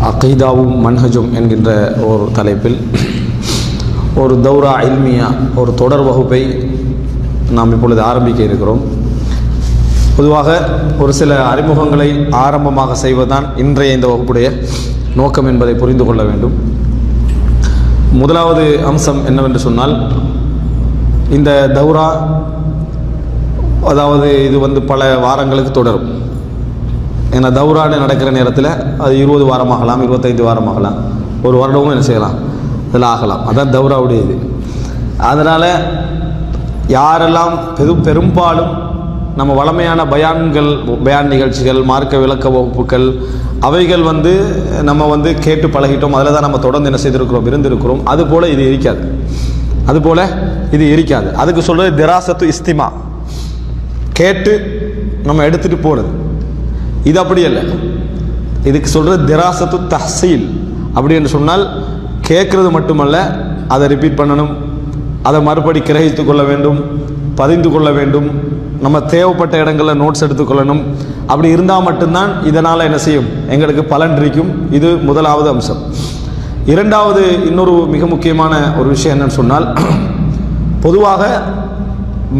அகீதாவும் மன்ஹஜும் என்கின்ற ஒரு தலைப்பில் ஒரு தௌரா இல்மியா, ஒரு தொடர் வகுப்பை நாம் இப்பொழுது ஆரம்பிக்க இருக்கிறோம். பொதுவாக ஒரு சில அறிமுகங்களை ஆரம்பமாக செய்வதுதான் இன்றைய இந்த வகுப்புடைய நோக்கம் என்பதை புரிந்து கொள்ள வேண்டும். முதலாவது அம்சம் என்னவென்று சொன்னால், இந்த தௌரா அதாவது இது பல வாரங்களுக்கு தொடரும். ஏன்னா தௌரான்னு நடக்கிற நேரத்தில் அது 20 வாரமாகலாம், 25 வாரமாகலாம், ஒரு வருடமும் என்ன செய்யலாம், அதில் ஆகலாம். அதான் தௌராவுடைய இது. அதனால் யாரெல்லாம் பெரும்பாலும் நம்ம வளமையான பயான் நிகழ்ச்சிகள், மார்க்க விளக்க வகுப்புகள், அவைகள் நம்ம கேட்டு பழகிட்டோம், அதில் தான் நம்ம தொடர்ந்து என்ன செய்திருக்கிறோம், இருந்திருக்கிறோம். அதுபோல் இது இருக்காது. அதுக்கு சொல்கிறது திராசத்து இஸ்திமா, கேட்டு நம்ம எடுத்துகிட்டு போகிறது. இது அப்படி இல்லை. இதுக்கு சொல்கிறது திராசத்து தஹ்சீல். அப்படின்னு சொன்னால் கேட்குறது மட்டுமல்ல, அதை ரிப்பீட் பண்ணணும், அதை மறுபடி கிரகித்து கொள்ள வேண்டும், பதிந்து கொள்ள வேண்டும், நம்ம தேவைப்பட்ட இடங்களில் நோட்ஸ் எடுத்துக்கொள்ளணும். அப்படி இருந்தால் மட்டும்தான் இதனால் என்ன செய்யும், எங்களுக்கு பலன் இருக்கும். இது முதலாவது அம்சம். இரண்டாவது, இன்னொரு மிக முக்கியமான ஒரு விஷயம் என்னன்னு சொன்னால், பொதுவாக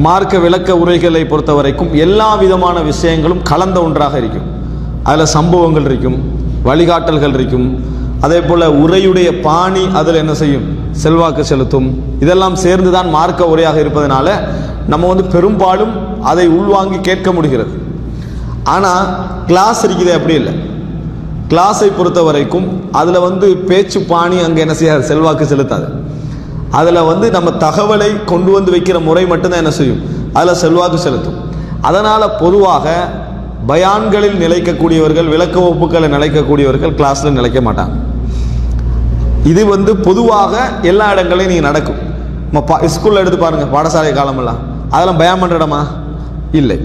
மார்க்க விளக்க உரைகளை பொறுத்த வரைக்கும் எல்லா விதமான விஷயங்களும் கலந்த ஒன்றாக இருக்கும். அதில் சம்பவங்கள் இருக்கும், வழிகாட்டல்கள் இருக்கும், அதே போல் உரையுடைய பாணி அதில் என்ன செய்யும், செல்வாக்கு செலுத்தும். இதெல்லாம் சேர்ந்து தான் மார்க்க உரையாக இருப்பதனால நம்ம பெரும்பாலும் அதை உள்வாங்கி கேட்க முடிகிறது. ஆனால் கிளாஸ் இருக்குது அப்படி இல்லை. கிளாஸை பொறுத்த வரைக்கும் அதில் பேச்சு பாணி அங்கே என்ன செய்யாது, செல்வாக்கு செலுத்தாது. அதில் நம்ம தகவலை கொண்டு வைக்கிற முறை மட்டும்தான் என்ன செய்யும், அதில் செல்வாக்கு செலுத்தும். அதனால் பொதுவாக பயான்களில் நிலைக்கக்கூடியவர்கள், விளக்க வகுப்புகளை நிலைக்கக்கூடியவர்கள் கிளாஸில் நிலைக்க மாட்டாங்க. இது பொதுவாக எல்லா இடங்களையும் நீங்கள் நடக்கும். நம்ம ஸ்கூலில் எடுத்து பாருங்கள், பாடசாலை காலமெல்லாம் அதெல்லாம் பயான் பண்ணுற இடமா இல்லை.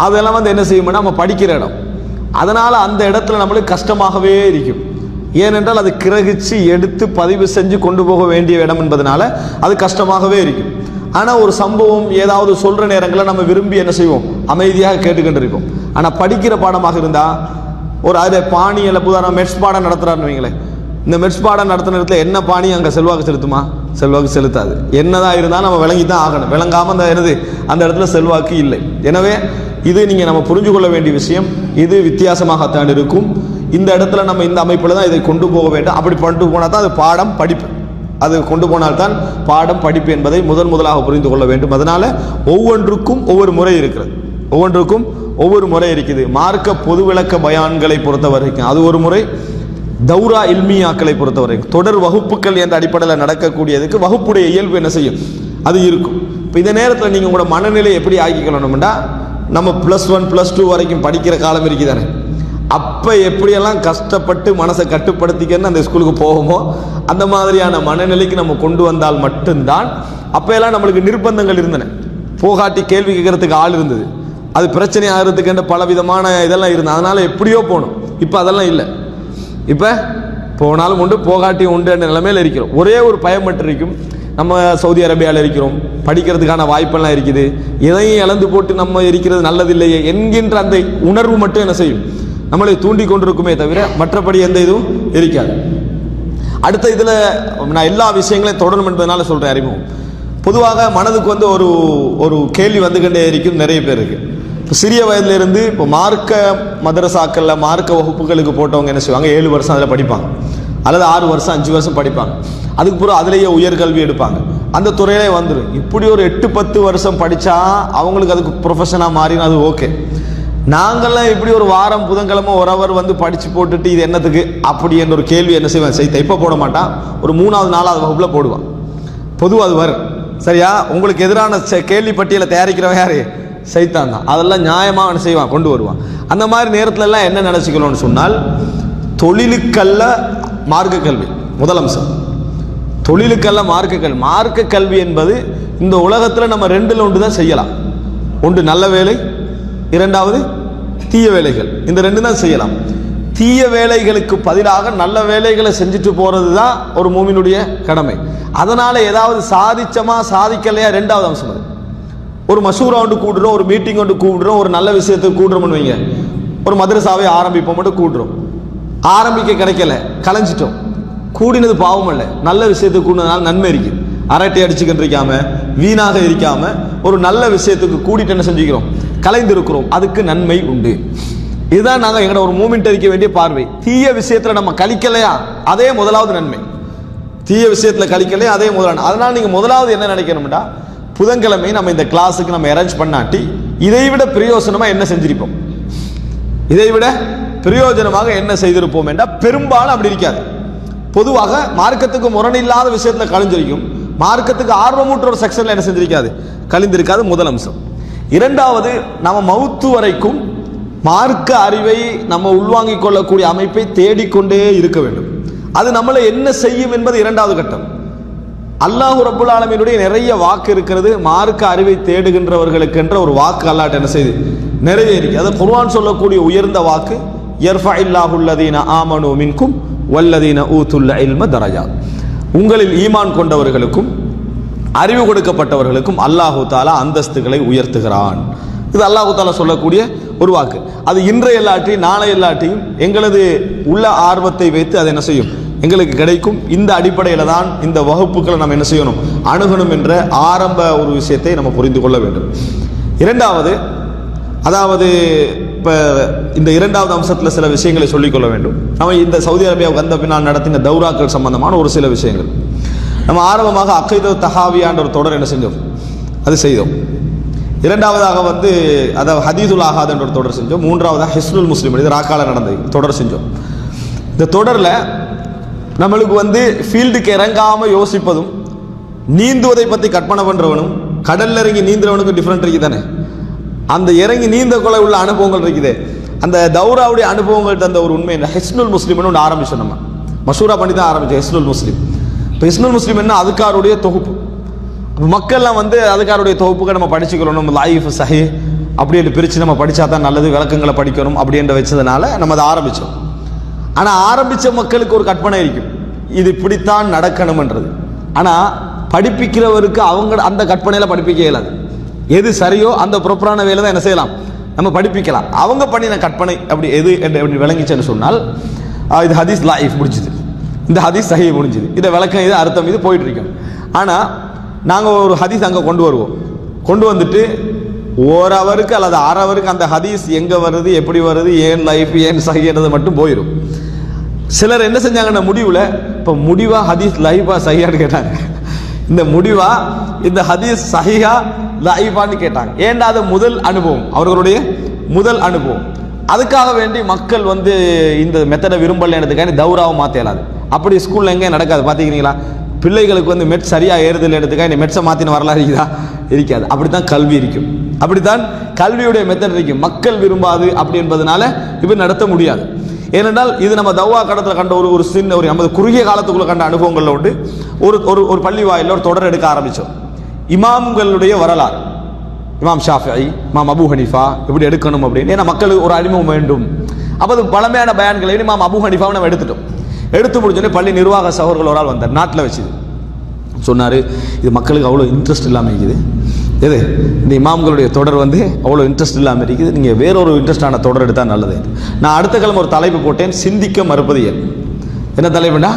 அதெல்லாம் என்ன செய்யும்னா நம்ம படிக்கிற இடம். அதனால் அந்த இடத்துல நம்மளுக்கு கஷ்டமாகவே இருக்கும். ஏனென்றால் அது கிரகிச்சு எடுத்து பதிவு செஞ்சு கொண்டு போக வேண்டிய இடம் என்பதனால அது கஷ்டமாகவே இருக்கும். ஆனால் ஒரு சம்பவம் ஏதாவது சொல்கிற நேரங்களில் நம்ம விரும்பி என்ன செய்வோம், அமைதியாக கேட்டுக்கிட்டு இருப்போம். ஆனால் படிக்கிற பாடமாக இருந்தால் ஒரு அதை பாணி புதான மெட்ஸ் பாடம் நடத்துகிறாருன்னு வைங்களேன். இந்த மெட்ஸ் பாடம் நடத்துகிற நேரத்தில் என்ன பாணி அங்கே செல்வாக்கு செலுத்துமா, செல்வாக்கு செலுத்தாது. என்னதான் இருந்தால் நம்ம விளங்கி தான் ஆகணும். விளங்காமல் அந்த இடத்துல செல்வாக்கு இல்லை. எனவே இது நீங்கள் நம்ம புரிஞ்சு கொள்ள வேண்டிய விஷயம். இது வித்தியாசமாகத்தான் இருக்கும். இந்த இடத்துல நம்ம இந்த அமைப்பில் தான் இதை கொண்டு போக வேண்டும். அப்படி கொண்டு போனால் தான் அது பாடம் படிப்பு, அது கொண்டு போனால்தான் பாடம் படிப்பு என்பதை முதலாக புரிந்து கொள்ள வேண்டும். அதனால் ஒவ்வொன்றுக்கும் ஒவ்வொரு முறை இருக்கிறது, ஒவ்வொன்றுக்கும் ஒவ்வொரு முறை இருக்குது. மார்க்க பொது விளக்க பயான்களை பொறுத்த வரைக்கும் அது ஒரு முறை, தௌரா இல்மியாக்களை பொறுத்த வரைக்கும் தொடர் வகுப்புகள் என்ற அடிப்படையில் நடக்கக்கூடியதுக்கு வகுப்புடைய இயல்பு என்ன செய்யும், அது இருக்கும். இப்போ இந்த நேரத்தில் நீங்கள் உங்களோட மனநிலை எப்படி ஆக்கிக்கணும்னா, நம்ம +1 +2 வரைக்கும் படிக்கிற காலம் இருக்குதானே, அப்போ எப்படியெல்லாம் கஷ்டப்பட்டு மனசை கட்டுப்படுத்திக்கன்னு அந்த ஸ்கூலுக்கு போகுமோ அந்த மாதிரியான மனநிலைக்கு நம்ம கொண்டு வந்தால் மட்டும்தான். அப்போ எல்லாம் நம்மளுக்கு நிர்பந்தங்கள் இருந்தன, போகாட்டி கேள்வி கேட்கறதுக்கு ஆள் இருந்தது, அது பிரச்சனை ஆகிறதுக்கு பல விதமான இதெல்லாம் இருந்தது. அதனால் எப்படியோ போகணும். இப்போ அதெல்லாம் இல்லை. இப்போ போனாலும் உண்டு, போகாட்டி உண்டு என்ற நிலைமையில் இருக்கிறோம். ஒரே ஒரு பயம் மட்டும் இருக்கும், நம்ம சவுதி அரேபியாவில் இருக்கிறோம், படிக்கிறதுக்கான வாய்ப்பெல்லாம் இருக்குது, எதையும் இழந்து போட்டு நம்ம இருக்கிறது நல்லதில்லையே என்கின்ற அந்த உணர்வு மட்டும் என்ன செய்யும், நம்மளை தூண்டி கொண்டிருக்குமே தவிர மற்றபடி எந்த இதுவும் இருக்காது. அடுத்த இதில் நான் எல்லா விஷயங்களையும் தொடரும் என்பதனால சொல்கிறேன் அறிமுகம். பொதுவாக மனதுக்கு ஒரு கேள்வி வந்துகிட்டே இருக்கும் நிறைய பேருக்கு. இப்போ சிறிய வயதிலிருந்து இப்போ மார்க்க மதரசாக்களில் மார்க்க வகுப்புகளுக்கு போட்டவங்க என்ன செய்வாங்க, 7 வருஷம் அதில் படிப்பாங்க, அல்லது 6 வருஷம் 5 வருஷம் படிப்பாங்க. அதுக்கு பிறகு அதிலேயே உயர்கல்வி எடுப்பாங்க, அந்த துறையிலே வந்துடும். இப்படி ஒரு 8-10 வருஷம் படித்தா அவங்களுக்கு அதுக்கு ப்ரொஃபஷனாக மாறினா அது ஓகே. நாங்கள்லாம் இப்படி ஒரு வாரம் புதன்கிழமை ஒரு அவர் படித்து போட்டுட்டு இது என்னத்துக்கு அப்படி என்ற ஒரு கேள்வி என்ன செய்வேன், இப்போ போட மாட்டான், ஒரு 3வது 4வது வகுப்பில் போடுவான். பொதுவாக அது வரும். சரியா, உங்களுக்கு எதிரான கேள்வி பட்டியலை தயாரிக்கிறவன் யாரு, சைத்தான் தான். அதெல்லாம் நியாயமாக என்ன செய்வான், கொண்டு வருவான். அந்த மாதிரி நேரத்துலலாம் என்ன நினச்சிக்கணும்னு சொன்னால், தொழிலுக்கல்ல மார்க்க கல்வி முதல் அம்சம். தொழிலுக்கல்ல மார்க்க கல்வி என்பது இந்த உலகத்தில் நம்ம 2ல் 1 தான் செய்யலாம். ஒன்று நல்ல வேலை, இரண்டாவது தீய வேலைகள். இந்த 2 தான் செய்யலாம். தீய வேலைகளுக்கு பதிலாக நல்ல வேலைகளை செஞ்சுட்டு போகிறது தான் ஒரு மூமினுடைய கடமை. அதனால் ஏதாவது சாதிச்சமா சாதிக்கலையா 2வது அம்சம். அது ஒரு மசூரா ஒன்று கூடுறோம், ஒரு மீட்டிங் ஒன்று கூடுறோம், ஒரு நல்ல விஷயத்துக்கு கூடுறோம்னு வைங்க, ஒரு மதரசாவை ஆரம்பிப்போம் மட்டும் கூடுறோம். ஆரம்பிக்க கிடைக்கல, கலைஞ்சிட்டோம். கூடினது பாவம் அல்ல, நல்ல விஷயத்துக்கு கூடினதுனால நன்மை இருக்கு. அரட்டை அடிச்சுக்கிட்டு இருக்காம, வீணாக இருக்காம ஒரு நல்ல விஷயத்துக்கு கூடிட்டு என்ன செஞ்சுக்கிறோம், கலைந்திருக்கிறோம், அதுக்கு நன்மை உண்டு. இதுதான் நாங்கள் எங்களோட ஒரு மூமெண்ட் இருக்க வேண்டிய பார்வை. தீய விஷயத்தில் நம்ம கழிக்கலையா, அதே முதலாவது நன்மை. தீய விஷயத்தில் கழிக்கலையா, அதே முதலாவது. அதனால நீங்கள் முதலாவது என்ன நினைக்கணும்டா, புதன்கிழமை நம்ம இந்த கிளாஸுக்கு நம்ம அரேஞ்ச் பண்ணாட்டி இதை விட பிரயோசனமாக என்ன செஞ்சிருப்போம், இதை விட பிரயோஜனமாக என்ன செய்திருப்போம் என்றால் பெரும்பாலும் அப்படி இருக்காது. பொதுவாக மார்க்கத்துக்கு முரணில்லாத விஷயத்தில் கழிஞ்சிருக்கும், மார்க்கத்துக்கு ஆர்வமூற்ற ஒரு செக்ஷன்ல என்ன செஞ்சிருக்காது, கழிந்திருக்காது. முதல் அம்சம். இரண்டாவது, நம்ம மவுத்து வரைக்கும் மார்க்க அறிவை நம்ம உள்வாங்கிக் கொள்ளக்கூடிய அமைப்பை தேடிக்கொண்டே இருக்க வேண்டும். அது நம்மளை என்ன செய்யும் என்பது இரண்டாவது கட்டம். அல்லாஹ் ரப்புல் ஆலமீனுடைய நிறைய வாக்கு இருக்கிறது, மார்க்க அறிவை தேடுகின்றவர்களுக்கு என்ற ஒரு வாக்கு அல்லாஹ் என்ன செய்து நிறைவேறி. அது குர்ஆன் சொல்லக்கூடிய உயர்ந்த வாக்கு, யர்ஃபஇல்லாஹு அல்லதீன ஆமனூ மின்கும் வல்லதீன ஊதுல் இல்ம தரஜாத். உங்களில் ஈமான் கொண்டவர்களுக்கும் அறிவு கொடுக்கப்பட்டவர்களுக்கும் அல்லாஹு தாலா அந்தஸ்துகளை உயர்த்துகிறான். இது அல்லாஹு தாலா சொல்லக்கூடிய ஒரு வாக்கு. அது இன்றைய எல்லாட்டையும் நாளை எல்லாட்டையும் எங்களது உள்ள ஆர்வத்தை வைத்து அது என்ன செய்யும், எங்களுக்கு கிடைக்கும். இந்த அடிப்படையில் தான் இந்த வகுப்புகளை நம்ம என்ன செய்யணும், அணுகணும் என்ற ஆரம்ப ஒரு விஷயத்தை நம்ம புரிந்து கொள்ள வேண்டும். இரண்டாவது, அதாவது இப்போ இந்த இரண்டாவது அம்சத்தில் சில விஷயங்களை சொல்லிக்கொள்ள வேண்டும். நம்ம இந்த சவுதி அரேபியாவுக்கு வந்த பின்னால் நடத்தின தௌராக்கள் சம்பந்தமான ஒரு சில விஷயங்கள். நம்ம ஆரம்பமாக அக்கைதோ தஹாவியான்ற ஒரு தொடர் என்ன செஞ்சோம், அது செய்தோம். இரண்டாவதாக அதாவது ஹதீதுல் ஆஹாத் என்ற ஒரு தொடர் செஞ்சோம். மூன்றாவதாக ஹிஸ்னுல் முஸ்லிம், இது ராக்கால நடந்த தொடர் செஞ்சோம். இந்த தொடரில் நம்மளுக்கு ஃபீல்டுக்கு இறங்காமல் யோசிப்பதும், நீந்துவதை பற்றி கற்பனை பண்ணுறவனும் கடல்ல இறங்கி நீந்துறவனுக்கும் டிஃப்ரெண்ட் இருக்குது தானே. அந்த இறங்கி நீந்த கொலை உள்ள அனுபவங்கள் இருக்குது. அந்த தௌராவுடைய அனுபவங்கள் தந்த ஒரு உண்மை. ஹிஸ்னுல் முஸ்லிம்னு ஒன்று ஆரம்பிச்சோம், நம்ம மஷூரா பண்ணி தான் ஆரம்பிச்சோம் ஹிஸ்னுல் முஸ்லிம். இப்போ ஹிஸ்னுல் முஸ்லிம் என்ன, அதுக்காருடைய தொகுப்பு. மக்கள்லாம் அதுக்காருடைய தொகுப்புக்கு நம்ம படிச்சுக்கிறோம். நம்ம லைஃப் சஹி அப்படின்னு பிரித்து நம்ம படித்தா தான் நல்லது, விளக்கங்களை படிக்கணும் அப்படின்ற வச்சதுனால நம்ம அதை ஆரம்பித்தோம். ஆனால் ஆரம்பித்த மக்களுக்கு ஒரு கற்பனை இருக்கும், இது இப்படித்தான் நடக்கணும்ன்றது. ஆனால் படிப்பிக்கிறவருக்கு அவங்க அந்த கற்பனையில் படிப்பிக்க இயலாது. எது சரியோ அந்த ப்ராப்பரான வேலை தான் என்ன செய்யலாம், நம்ம படிப்பிக்கலாம். அவங்க பண்ணின கற்பனை அப்படி எது என்று விளங்கிச்சேன்னு சொன்னால், இது ஹதீஸ் லைஃப் முடிஞ்சுது, இந்த ஹதீஸ் சஹி முடிஞ்சுது, இதை விளக்கம் இது அர்த்தம் இது போயிட்டு இருக்கோம். ஆனால் நாங்கள் ஒரு ஹதீஸ் அங்கே கொண்டு வருவோம். கொண்டு வந்துட்டு ஒரு அவருக்கு அல்லது அரை அவருக்கு அந்த ஹதீஸ் எங்கே வருது, எப்படி வருது, ஏன் லைஃப் ஏன் சஹின்றது மட்டும் போயிடும். சிலர் என்ன செஞ்சாங்கன்னா முடிவில், இப்போ முடிவா ஹதீஸ் லைஃபா சஹியான்னு கேட்டாங்க. இந்த முடிவா இந்த ஹதீஸ் சஹிஹா லைஃபான்னு கேட்டாங்க. ஏன்னா அது முதல் அனுபவம், அவர்களுடைய முதல் அனுபவம். அதுக்காக வேண்டி மக்கள் இந்த மெத்தடை விரும்பலன்றதுக்காண்டி தௌராவை மாற்ற இயலாது. அப்படி ஸ்கூலில் எங்கே நடக்காது பார்த்துக்கிறீங்களா? பிள்ளைகளுக்கு மெட் சரியாக ஏறுதல் எடுத்துக்கா இந்த மெட்ஸை மாற்றின வரலாறு இருக்குதா, இருக்காது. அப்படித்தான் கல்வி இருக்கும், அப்படித்தான் கல்வியுடைய மெத்தட் இருக்கும். மக்கள் விரும்பாது அப்படி என்பதனால இப்போ நடத்த முடியாது. ஏனென்றால் இது நம்ம தவ்வா கடத்தில் கண்ட ஒரு சின்ன ஒரு நமது குறுகிய காலத்துக்குள்ள கண்ட அனுபவங்களில் உண்டு. ஒரு பள்ளி வாயில ஒரு தொடர் எடுக்க ஆரம்பித்தோம். இமாம்களுடைய வரலாறு, இமாம் ஷாஃபிஈ, இமாம் அபு ஹனீஃபா எப்படி எடுக்கணும் அப்படின்னு. ஏன்னா மக்களுக்கு ஒரு அறிமுகம் வேண்டும். அப்போ அது பழமையான பயான்களை இமாம் அபு ஹனீஃபாவை நம்ம எடுத்துட்டோம். எடுத்து முடிச்சோடனே பள்ளி நிர்வாக சகோதரர்கள் ஒரு ஆள் வந்தார், நாட்டில் வச்சுது சொன்னார், இது மக்களுக்கு அவ்வளோ இன்ட்ரெஸ்ட் இல்லாமல் இருக்குது, எது இந்த இமாம்களுடைய தொடர் அவ்வளோ இன்ட்ரெஸ்ட் இல்லாமல் இருக்குது, நீங்கள் வேறொரு இன்ட்ரெஸ்டான தொடர் எடுத்தால் நல்லது. நான் அடுத்த கிழமை ஒரு தலைப்பு போட்டேன், சிந்திக்க மறுப்பது ஏன். என்ன தலைப்புனா,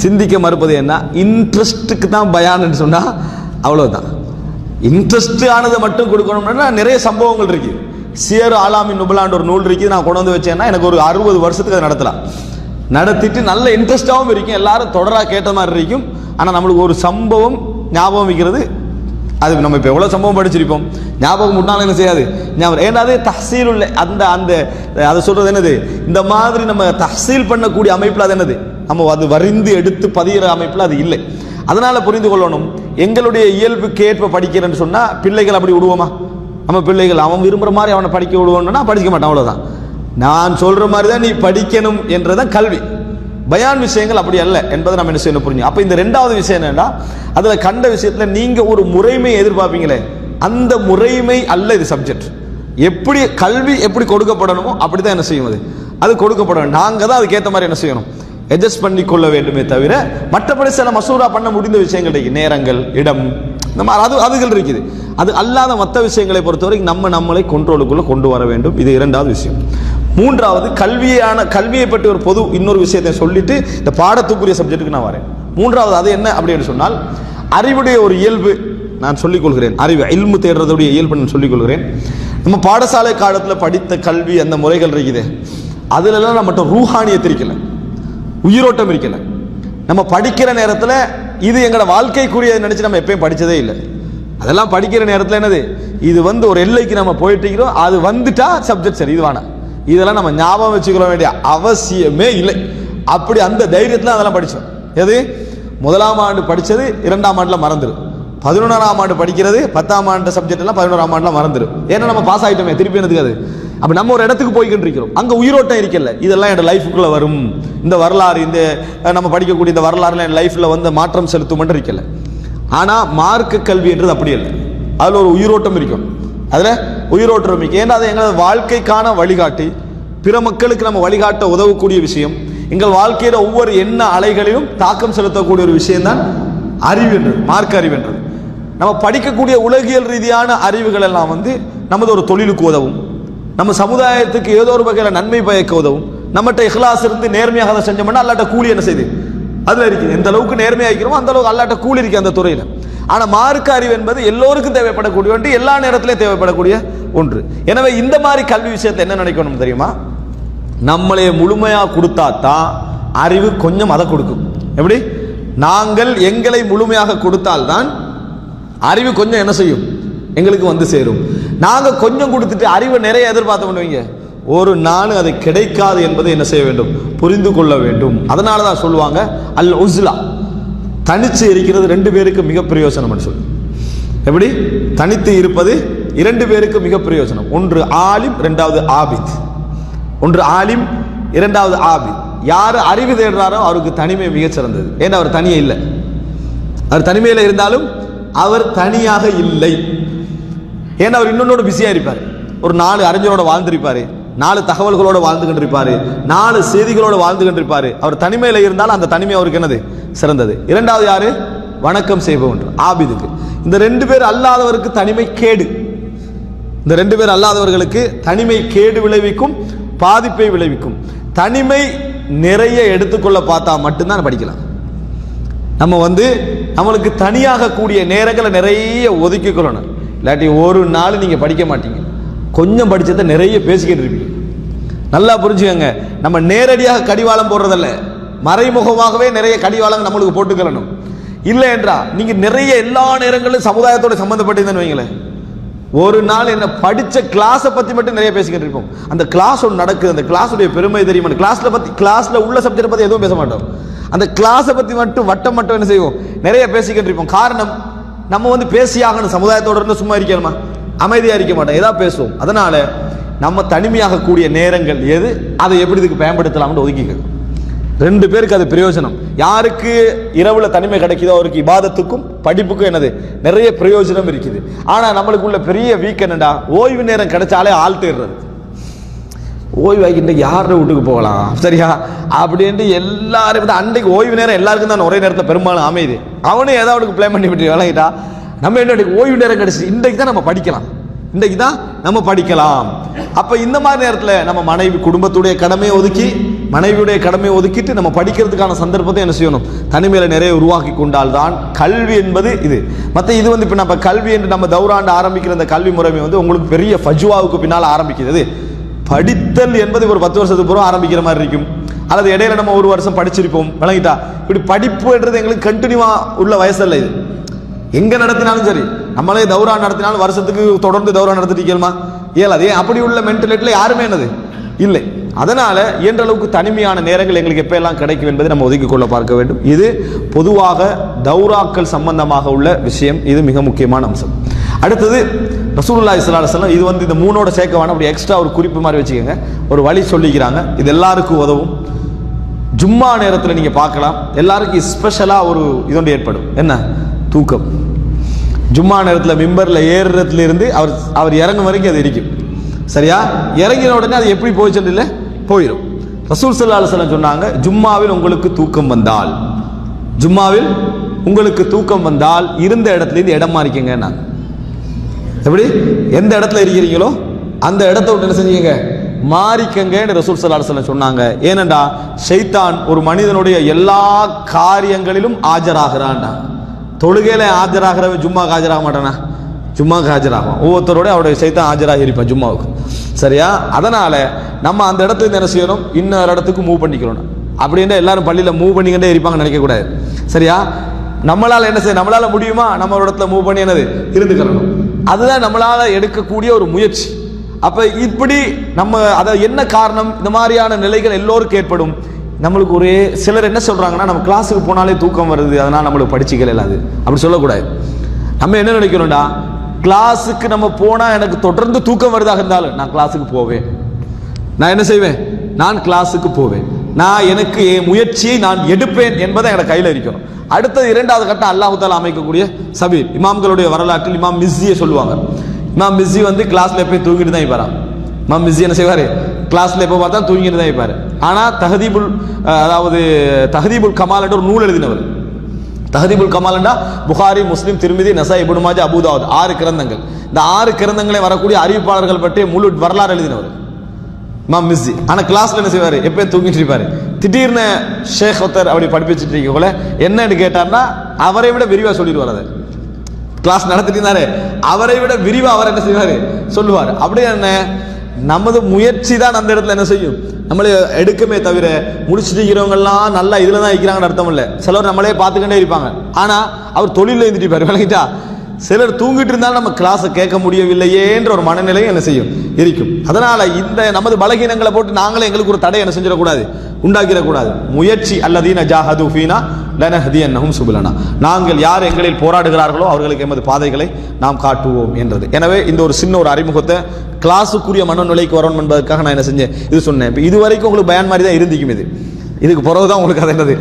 சிந்திக்க மறுப்பது என்ன. இன்ட்ரெஸ்ட்டுக்கு தான் பயான்னு சொன்னால் அவ்வளோதான். இன்ட்ரெஸ்ட் ஆனதை மட்டும் கொடுக்கணும்னா நிறைய சம்பவங்கள் இருக்குது. சியர் ஆலாமின் நுபலான்ற ஒரு நூல் இருக்குது, நான் கொண்டு வச்சேன்னா எனக்கு ஒரு 60 வருஷத்துக்கு அதை நடத்தலாம். நடத்திட்டு நல்ல இன்ட்ரெஸ்டாகவும் இருக்கும், எல்லாரும் தொடராக கேட்ட மாதிரி இருக்கும். ஆனால் நம்மளுக்கு ஒரு சம்பவம் ஞாபகம் வைக்கிறது, அது நம்ம இப்போ எவ்வளோ சம்பவம் படிச்சிருப்போம், ஞாபகம் முன்னாலும் என்ன செய்யாது ஞாபகம். ஏன்னா அது தஹ்சீல் உள்ள அந்த அதை சொல்கிறது என்னது, இந்த மாதிரி நம்ம தஹ்சீல் பண்ணக்கூடிய அமைப்பில் அது என்னது, நம்ம அது வரிந்து எடுத்து பதிகிற அமைப்பில் அது இல்லை. அதனால் புரிந்து கொள்ளணும், எங்களுடைய இயல்புக்கு ஏற்ப படிக்கிறேன்னு சொன்னால் பிள்ளைகள் அப்படி விடுவோமா? நம்ம பிள்ளைகள் அவன் விரும்புகிற மாதிரி அவனை படிக்க விடுவோம்னா படிக்க மாட்டான், அவ்வளோதான். நான் சொல்கிற மாதிரி தான் நீ படிக்கணும் என்றதான் கல்வி. பயான் விஷயங்கள் அப்படி அல்ல என்பதை நம்ம என்ன செய்யணும் புரிஞ்சு. அப்போ இந்த ரெண்டாவது விஷயம் என்னன்னா, அதில் கண்ட விஷயத்தில் நீங்கள் ஒரு முறைமை எதிர்பார்ப்பீங்களே, அந்த முறைமை அல்ல இது சப்ஜெக்ட். எப்படி கல்வி எப்படி கொடுக்கப்படணுமோ அப்படி தான் என்ன செய்யும், அது கொடுக்கப்படணும். நாங்கள் தான் அதுக்கேற்ற மாதிரி என்ன செய்யணும், அட்ஜஸ்ட் பண்ணி கொள்ள வேண்டுமே தவிர மற்றபடி சில மசூரா பண்ண முடிந்த விஷயங்கள் இருக்குது, நேரங்கள் இடம் இந்த மாதிரி அதுகள் இருக்குது. அது அல்லாத மற்ற விஷயங்களை பொறுத்தவரைக்கும் நம்மளை கண்ட்ரோலுக்குள்ளே கொண்டு வர வேண்டும். இது இரண்டாவது விஷயம். மூன்றாவது கல்வியை பற்றி ஒரு பொது இன்னொரு விஷயத்தை சொல்லிட்டு இந்த பாடத்துக்குரிய சப்ஜெக்ட்டுக்கு நான் வரேன். மூன்றாவது அது என்ன அப்படின்னு சொன்னால், அறிவுடைய ஒரு இயல்பு நான் சொல்லிக் கொள்கிறேன். அறிவு இல்மு தேடுறதுடைய இயல்பு நான் சொல்லிக் கொள்கிறேன். நம்ம பாடசாலை காலத்தில் படித்த கல்வி அந்த முறைகள் இருக்குது, அதுலலாம் நம்மகிட்ட ரூஹானியத் இருக்கல, உயிரோட்டம் இருக்கல. நம்ம படிக்கிற நேரத்தில் இது எங்களோட வாழ்க்கைக்குரியதை நினைச்சு நம்ம எப்பயும் படிச்சதே இல்லை. அதெல்லாம் படிக்கிற நேரத்தில் என்னது, இது ஒரு எல்லைக்கு நம்ம போயிட்டு இருக்கிறோம், அது வந்துட்டா சப்ஜெக்ட் சரி, இது வேணாம், இதெல்லாம் நம்ம ஞாபகம் வச்சுக்க வேண்டிய அவசியமே இல்லை. அப்படி அந்த தைரியத்தில் அதெல்லாம் படித்தோம். எது முதலாம் ஆண்டு படித்தது 2ஆம் ஆண்டில் மறந்துடும், 11ஆம் ஆண்டு படிக்கிறது 10ஆம் ஆண்டு சப்ஜெக்ட் எல்லாம் 11ஆம் ஆண்டில் மறந்துடும். ஏன்னா நம்ம பாஸ் ஆகிட்டோமே, திருப்பி என்னதுக்கு அது. அப்போ நம்ம ஒரு இடத்துக்கு போய்கிட்டு இருக்கிறோம், அங்கே உயிரோட்டம் இருக்கல, இதெல்லாம் என் லைஃபுக்குள்ளே வரும், இந்த வரலாறு, இந்த நம்ம படிக்கக்கூடிய இந்த வரலாறுல என் லைஃப்பில் மாற்றம் செலுத்தும் இருக்கல. ஆனால் மார்க்க கல்வின்றது அப்படி இல்லை, அதில் ஒரு உயிரோட்டம் இருக்கும், அதில் உயிரோட்டம் இருக்கும். ஏன்னா அது எங்களது வாழ்க்கைக்கான வழிகாட்டி, பிற மக்களுக்கு நம்ம வழிகாட்ட உதவக்கூடிய விஷயம், எங்கள் வாழ்க்கையில் ஒவ்வொரு எண்ண அலைகளிலும் தாக்கம் செலுத்தக்கூடிய ஒரு விஷயம்தான் அறிவுன்றது, மார்க்க அறிவுன்றது. நம்ம படிக்கக்கூடிய உலகியல் ரீதியான அறிவுகள் எல்லாம் நமது ஒரு தொழிலுக்கு உதவும், நம்ம சமுதாயத்துக்கு ஏதோ ஒரு வகையில் நன்மை பயக்க உதவும். நம்மகிட்ட இஹ்லாஸ் இருந்து நேர்மையாக அதை செஞ்சோம்னா அல்லாட்ட கூலி என்ன செய்யுது, அதில் இருக்குது. எந்த அளவுக்கு நேர்மையாக்கிறோமோ அந்த அளவுக்கு அல்லாட்ட கூலி இருக்குது அந்த துறையில். ஆனால் மார்க்க அறிவு என்பது எல்லோருக்கும் தேவைப்படக்கூடிய ஒன்று, எல்லா நேரத்திலையும் தேவைப்படக்கூடிய ஒன்று. எனவே இந்த மாதிரி கல்வி விஷயத்தை என்ன நினைக்கணும் தெரியுமா, நம்மளே முழுமையாக கொடுத்தா தான் அறிவு கொஞ்சம் அதை கொடுக்கும். எப்படி, நாங்கள் எங்களை முழுமையாக கொடுத்தால்தான் அறிவு கொஞ்சம் என்ன செய்யும், எங்களுக்கு சேரும். நாங்கள் கொஞ்சம் கொடுத்துட்டு அறிவை நிறைய எதிர்பார்த்து பண்ணுவீங்க, ஒரு நாள் அது கிடைக்காது என்பதை என்ன செய்ய வேண்டும், புரிந்து கொள்ள வேண்டும். அதனால தான் சொல்லுவாங்க அல் உஸ்லா, தனிச்சு இருக்கிறது 2 பேருக்கு மிக பிரயோஜனம் சொல்லு. எப்படி, தனித்து இருப்பது 2 பேருக்கு மிக பிரயோஜனம். ஒன்று ஆலிம், 2வது ஆபித். ஒன்று ஆலிம், 2வது ஆபித். யார் அறிவு தேடுறாரோ அவருக்கு தனிமை மிக சிறந்தது. ஏன்னா அவர் தனியே இல்லை, அவர் தனிமையில் இருந்தாலும் அவர் தனியாக இல்லை. ஏன்னா அவர் இன்னொன்னோட பிஸியாக இருப்பார், ஒரு 4 அறிஞரோட வாழ்ந்திருப்பார், 4 தகவல்களோடு வாழ்ந்து கொண்டிருப்பார், 4 செய்திகளோடு வாழ்ந்து கொண்டிருப்பார். அவர் தனிமையில் இருந்தாலும் அந்த தனிமை அவருக்கு என்னது, சிறந்தது. 2வது யாரு, வணக்கம் செய்பவன் ஆபிதுக்கு. இந்த 2 பேர் அல்லாதவருக்கு தனிமை கேடு, இந்த 2 பேர் அல்லாதவர்களுக்கு தனிமை கேடு விளைவிக்கும், பாதிப்பை விளைவிக்கும். தனிமை நிறைய எடுத்துக்கொள்ள பார்த்தா மட்டும்தான் படிக்கலாம். நம்ம நம்மளுக்கு தனியாக கூடிய நேரங்களை நிறைய ஒதுக்கி கொள்ளணும். இல்லாட்டி ஒரு நாள் நீங்க படிக்க மாட்டீங்க, கொஞ்சம் படிச்சதை நிறைய பேசிக்கிட்டு இருப்பீங்க. நல்லா புரிஞ்சுக்கங்க, நம்ம நேரடியாக கடிவாளம் போடுறதில்ல, மறைமுகமாகவே நிறைய கடிவாளம் நம்மளுக்கு போட்டுக்கணும். இல்லை என்றா நீங்க நிறைய எல்லா நேரங்களும் சமுதாயத்தோட சம்பந்தப்பட்டிருந்தேன்னு வைங்களேன், ஒரு நாள் என்ன படிச்ச கிளாஸை பத்தி மட்டும் நிறைய பேசிக்கிட்டு இருப்போம். அந்த கிளாஸ் ஒன்று நடக்குது, அந்த கிளாஸுடைய பெருமை தெரியுமா, கிளாஸ்ல உள்ள சப்ஜெக்ட் பத்தி எதுவும் பேச மாட்டோம், அந்த கிளாஸை பத்தி மட்டும் வட்டம் என்ன செய்வோம், நிறைய பேசிக்கிட்டு இருப்போம். காரணம், நம்ம பேசியாகணும், சமுதாயத்தோட இருந்து சும்மா இருக்கணுமா, அமைதியா இருக்க மாட்டோம், ஏதாவது பேசுவோம். அதனால நம்ம தனிமையாக கூடிய நேரங்கள் எது, அதை எப்படி இதுக்கு பயன்படுத்தலாம்னு ஒதுக்கிக்கணும். 2 பேருக்கு அது பிரயோஜனம். யாருக்கு இரவுல தனிமை கிடைக்குதோ அவருக்கு இபாதத்துக்கும் படிப்புக்கும் என்னது நிறைய பிரயோஜனம் இருக்குது. ஆனா நம்மளுக்குள்ள பெரிய வீக் என்னடா, ஓய்வு நேரம் கிடைச்சாலே ஆள் தேடுறது, ஓய்வாக்கி இன்றைக்கு யாரோட வீட்டுக்கு போகலாம் சரியா அப்படின்ட்டு எல்லாரும் அன்றைக்கு ஓய்வு நேரம் எல்லாருக்கும் தான் ஒரே நேரத்தில் பெரும்பாலும் அமையுது. அவனும் ஏதாவது பிளான் பண்ணி விட்டு விளங்கிட்டா நம்ம என்ன ஓய்வு நேரம் கிடைச்சி இன்றைக்கு தான் நம்ம படிக்கலாம், இன்றைக்கு தான் நம்ம படிக்கலாம். அப்ப இந்த மாதிரி நேரத்தில் நம்ம மனைவி குடும்பத்துடைய கடமையை ஒதுக்கி, மனைவியுடைய கடமையை ஒதுக்கிட்டு நம்ம படிக்கிறதுக்கான சந்தர்ப்பத்தை என்ன செய்யணும், தனிமையில நிறைய உருவாக்கி கொண்டால் தான் கல்வி என்பது இது. மற்ற இது இப்போ நம்ம கல்வி என்று நம்ம தௌராண்டு ஆரம்பிக்கிற இந்த கல்வி முறைமை உங்களுக்கு பெரிய ஃபஜ்வாவுக்கு பின்னால் ஆரம்பிக்கிறது. படித்தல் என்பது ஒரு 10 வருஷத்துக்கு பிறகு ஆரம்பிக்கிற மாதிரி இருக்கும், அல்லது இடையில நம்ம 1 வருஷம் படிச்சிருப்போம் விளங்கிட்டா. இப்படி படிப்புன்றது எங்களுக்கு கண்டினியூவா உள்ள வயசல்ல, இது எங்க நடத்தினாலும் சரி, நம்மளே தௌரா நடத்தினாலும் வருஷத்துக்கு தொடர்ந்து தௌரா நடத்திட்டு இயலாது. அப்படி உள்ள மென்டலிட்டில யாருமே என்னது இல்லை. அதனால இயன்ற அளவுக்கு தனிமையான நேரங்கள் எங்களுக்கு எப்ப எல்லாம் கிடைக்கும் என்பதை நம்ம ஒதுக்கிக் கொள்ள பார்க்க வேண்டும். இது பொதுவாக தௌராக்கள் சம்பந்தமாக உள்ள விஷயம், இது மிக முக்கியமான அம்சம். அடுத்தது ரசூலுல்லாஹி ஸல்லல்லாஹு அலைஹி வஸல்லம், இது இந்த 3ஓட சேர்க்கவான அப்படி எக்ஸ்ட்ரா ஒரு குறிப்பு மாதிரி வச்சுக்கோங்க, ஒரு வழி சொல்லிக்கிறாங்க, இது எல்லாருக்கும் உதவும். ஜும்மா நேரத்தில் நீங்க பார்க்கலாம், எல்லாருக்கும் ஸ்பெஷலா ஒரு இதொன்று ஏற்படும், என்ன தூக்கம். ஜும்மா நேரத்தில் மிம்பர்ல ஏறுறதுல இருந்து அவர் இறங்கும் வரைக்கும் அது இருக்கும் சரியா. இறங்கின உடனே அது எப்படி போயிச்சு இல்லை போயிடும். ரசூல் ஸல்லல்லாஹு அலைஹி வஸல்லம் சொன்னாங்க, ஜும்மாவில் உங்களுக்கு தூக்கம் வந்தால், ஜும்மாவில் உங்களுக்கு தூக்கம் வந்தால் இருந்த இடத்துல இருந்து இடம் மாறிக்கங்க. எப்படி எந்த இடத்துல இருக்கிறீங்களோ அந்த இடத்த விட்டு என்ன செஞ்சீங்க, மாறிக்கங்கன்னு ரசூல் ஸல்லல்லாஹு அலைஹி வஸல்லம் சொன்னாங்க. ஏனென்றா ஷைத்தான் ஒரு மனிதனுடைய எல்லா காரியங்களிலும் ஆஜராகிறான்டா. தொழுகையில ஆஜராகிறவன் ஜும்மாக்கு ஆஜராக மாட்டானா? ஜும்மாக்கு ஆஜராகும். ஒவ்வொருத்தரோட அவருடைய ஷைத்தான் ஆஜராகி இருப்பான் ஜும்மாவுக்கு. சரியா? அதனால நம்ம அந்த இடத்துல என்ன செய்யணும், இன்னொரு இடத்துக்கு மூவ் பண்ணிக்கிறோம். அப்படின்னா எல்லாரும் பள்ளியில மூவ் பண்ணிக்கிட்டே இருப்பாங்கன்னு நினைக்க கூடாது. சரியா? நம்மளால என்ன செய்ய, நம்மளால முடியுமா நம்ம இடத்துல மூவ் பண்ணி என்னது இருந்துக்கிறணும். அதுதான் நம்மளால எடுக்கக்கூடிய ஒரு முயற்சி. அப்ப இப்படி நம்ம அதை என்ன காரணம், இந்த மாதிரியான நிலைகள் எல்லோருக்கும் ஏற்படும். நம்மளுக்கு ஒரே சிலர் என்ன சொல்றாங்கன்னா, நம்ம கிளாஸுக்கு போனாலே தூக்கம் வருது, அதனால நம்மளுக்கு படிச்சுக்கல இல்லாது. அப்படி சொல்லக்கூடாது. நம்ம என்ன நினைக்கிறோம்டா, கிளாஸுக்கு நம்ம போனா எனக்கு தொடர்ந்து தூக்கம் வருதாக இருந்தாலும் நான் கிளாஸுக்கு போவேன். நான் என்ன செய்வேன், நான் கிளாஸுக்கு போவேன். நான் எனக்கு முயற்சியை நான் எடுப்பேன் என்பதை எனக்கு கையில் இருக்கணும். அடுத்தது இரண்டாவது கட்டம் அல்லாஹ் தஆலா அமைக்கக்கூடிய சபீல். இமாம்களுடைய வரலாற்றில் இமாம் மிஸ்ஸியை சொல்லுவாங்க. இமாம் மிஸ்ஸி வந்து கிளாஸ்ல போய் தூங்கிட்டு தான் இருப்பாராம். இமாம் மிஸ்ஸி என்ன செய்வாரு, கிளாஸ்ல எப்போ பார்த்தா தூங்கிட்டு தான் இருப்பாரு. ஆனா தஹதீபுல் கமால் என்ற ஒரு நூல் எழுதினவர். தஹதீபுல் கமால்னா புகாரி, முஸ்லிம், திர்மிதி, நசாய், இப்னு மாஜா, அபூ தாவூத் 6 கிரந்தங்கள். இந்த 6 கிரந்தங்களை வரக்கூடிய அறிவிப்பாளர்கள் பற்றி முழு வரலாறு எழுதினவர் இமாம் மிஸ்ஸி. ஆனா கிளாஸ்ல என்ன செய்வாரு, எப்பயும் தூங்கிட்டு இருப்பாரு. திடீர்னு ஷேக் ஒருத்தர் அப்படி படிப்பிச்சுட்டு இருக்கோல என்னன்னு கேட்டார்னா அவரை விட விரிவா சொல்லிடுவார். அதை கிளாஸ் நடத்திட்டு இருந்தாரு, அவரை விட விரிவா அவர் என்ன செய்வாரு சொல்லுவார். அப்படி என்ன, நமது முயற்சி தான் அந்த இடத்துல என்ன செய்யும், நம்மளே எடுக்கமே தவிர முடிச்சுட்டு இருக்கிறவங்கலாம் நல்லா இதுல தான் இருக்கிறாங்கன்னு அர்த்தம் இல்லை. சிலர் நம்மளே பார்த்துக்கிட்டே இருப்பாங்க, ஆனா அவர் தொழில இருந்துட்டு இருப்பாரு. விளங்கிட்டா? சிலர் தூங்கிட்டு இருந்தாலும் நம்ம கிளாஸை கேட்க முடியவில்லையேன்ற ஒரு மனநிலையும் என்ன செய்யும் இருக்கும். அதனால இந்த நமது பலகீனங்களை போட்டு நாங்களே எங்களுக்கு ஒரு தடை என்ன செஞ்சிடக்கூடாது, உண்டாக்கிடக்கூடாது. முயற்சி அல்லதீன ஜாஹது ஃபீனா லனஹ்தியன்னஹும் சுபுலனா, நாங்கள் யார் எங்களில் போராடுகிறார்களோ அவர்களுக்கு எமது பாதைகளை நாம் காட்டுவோம் என்றது. எனவே இந்த ஒரு சின்ன ஒரு அறிமுகத்தை கிளாஸுக்குரிய மனநிலைக்கு வரணும் என்பதற்காக நான் என்ன செஞ்சேன், இது சொன்னேன். இப்போ இது வரைக்கும் உங்களுக்கு பயான் மாதிரி தான் இருந்திக்கும். இதுக்கு பிறகுதான் உங்களுக்கு அது என்னது